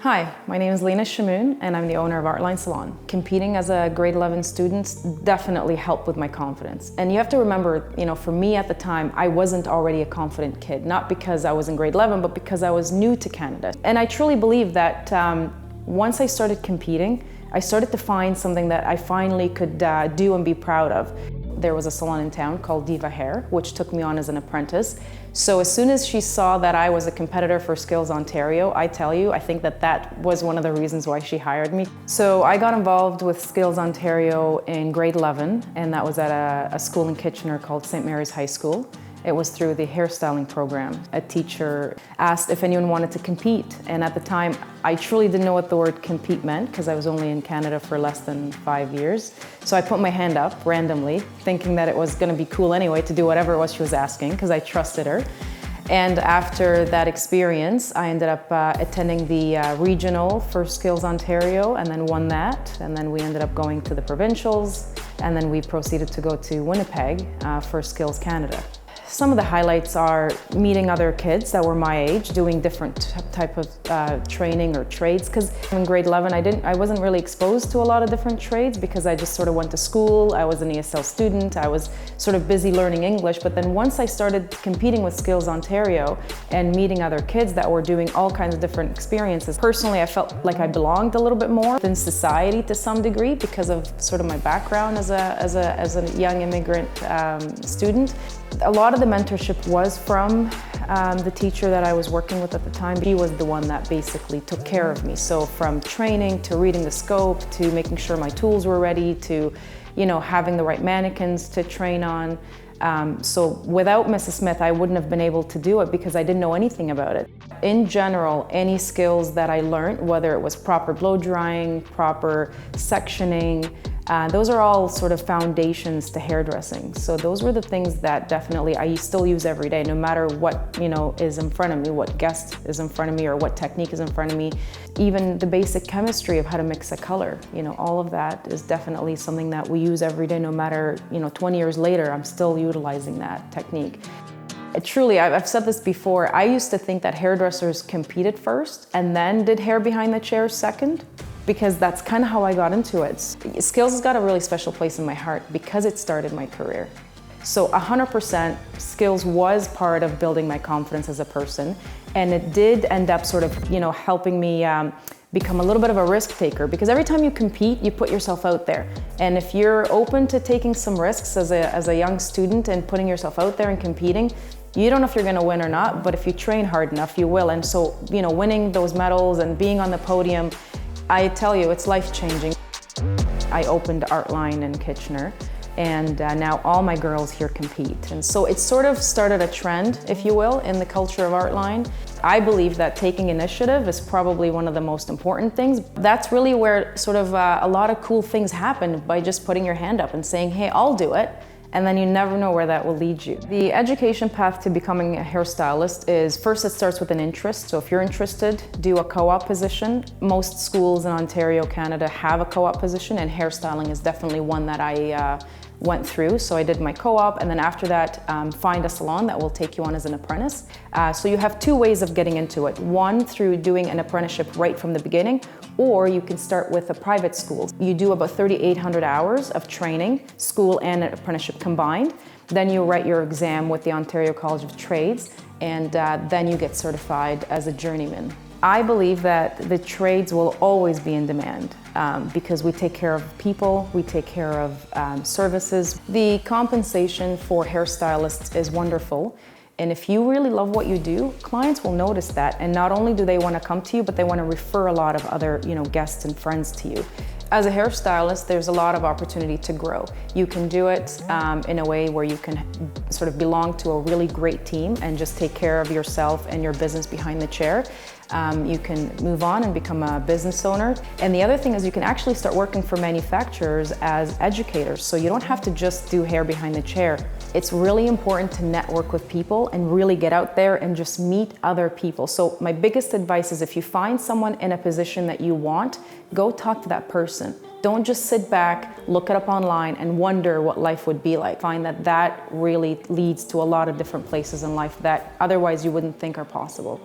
Hi, my name is Lena Shamoon and I'm the owner of Artline Salon. Competing as a grade 11 student definitely helped with my confidence. And you have to remember, for me at the time, I wasn't already a confident kid, not because I was in grade 11, but because I was new to Canada. And I truly believe that once I started competing, I started to find something that I finally could do and be proud of. There was a salon in town called Diva Hair, which took me on as an apprentice. So as soon as she saw that I was a competitor for Skills Ontario, I tell you, I think that was one of the reasons why she hired me. So I got involved with Skills Ontario in grade 11, and that was at a school in Kitchener called St. Mary's High School. It was through the hairstyling program. A teacher asked if anyone wanted to compete, and at the time, I truly didn't know what the word compete meant because I was only in Canada for less than 5 years. So I put my hand up randomly, thinking that it was going to be cool anyway to do whatever it was she was asking because I trusted her. And after that experience, I ended up attending the regional for Skills Ontario and then won that. And then we ended up going to the provincials, and then we proceeded to go to Winnipeg for Skills Canada. Some of the highlights are meeting other kids that were my age, doing different type of training or trades. Because in grade 11, I wasn't really exposed to a lot of different trades because I just sort of went to school. I was an ESL student. I was sort of busy learning English. But then once I started competing with Skills Ontario and meeting other kids that were doing all kinds of different experiences, personally, I felt like I belonged a little bit more in society to some degree because of sort of my background as a young immigrant student. A lot of the mentorship was from the teacher that I was working with at the time. She was the one that basically took care of me. So from training to reading the scope to making sure my tools were ready to, having the right mannequins to train on. So without Mrs. Smith, I wouldn't have been able to do it because I didn't know anything about it. In general, any skills that I learned, whether it was proper blow drying, proper sectioning, those are all sort of foundations to hairdressing. So those were the things that definitely I still use every day, no matter what is in front of me, what guest is in front of me or what technique is in front of me. Even the basic chemistry of how to mix a color, all of that is definitely something that we use every day, no matter, 20 years later, I'm still utilizing that technique. Truly, I've said this before, I used to think that hairdressers competed first and then did hair behind the chair second, because that's kind of how I got into it. Skills has got a really special place in my heart because it started my career. So 100% Skills was part of building my confidence as a person, and it did end up sort of, helping me become a little bit of a risk taker, because every time you compete, you put yourself out there. And if you're open to taking some risks as a young student and putting yourself out there and competing, you don't know if you're going to win or not, but if you train hard enough, you will. And so, winning those medals and being on the podium, I tell you, it's life-changing. I opened Artline in Kitchener, and now all my girls here compete. And so it sort of started a trend, if you will, in the culture of Artline. I believe that taking initiative is probably one of the most important things. That's really where sort of a lot of cool things happen by just putting your hand up and saying, hey, I'll do it. And then you never know where that will lead you. The education path to becoming a hairstylist is, first it starts with an interest. So if you're interested, do a co-op position. Most schools in Ontario, Canada have a co-op position, and hairstyling is definitely one that I went through. So I did my co-op, and then after that, find a salon that will take you on as an apprentice. So you have two ways of getting into it. One, through doing an apprenticeship right from the beginning, or you can start with a private school. You do about 3,800 hours of training, school and apprenticeship combined. Then you write your exam with the Ontario College of Trades, and then you get certified as a journeyman. I believe that the trades will always be in demand because we take care of people, we take care of services. The compensation for hairstylists is wonderful. And if you really love what you do, clients will notice that. And not only do they want to come to you, but they want to refer a lot of other, guests and friends to you. As a hairstylist, there's a lot of opportunity to grow. You can do it in a way where you can sort of belong to a really great team and just take care of yourself and your business behind the chair. You can move on and become a business owner. And the other thing is you can actually start working for manufacturers as educators. So you don't have to just do hair behind the chair. It's really important to network with people and really get out there and just meet other people. So my biggest advice is if you find someone in a position that you want, go talk to that person. Don't just sit back, look it up online, and wonder what life would be like. Find that really leads to a lot of different places in life that otherwise you wouldn't think are possible.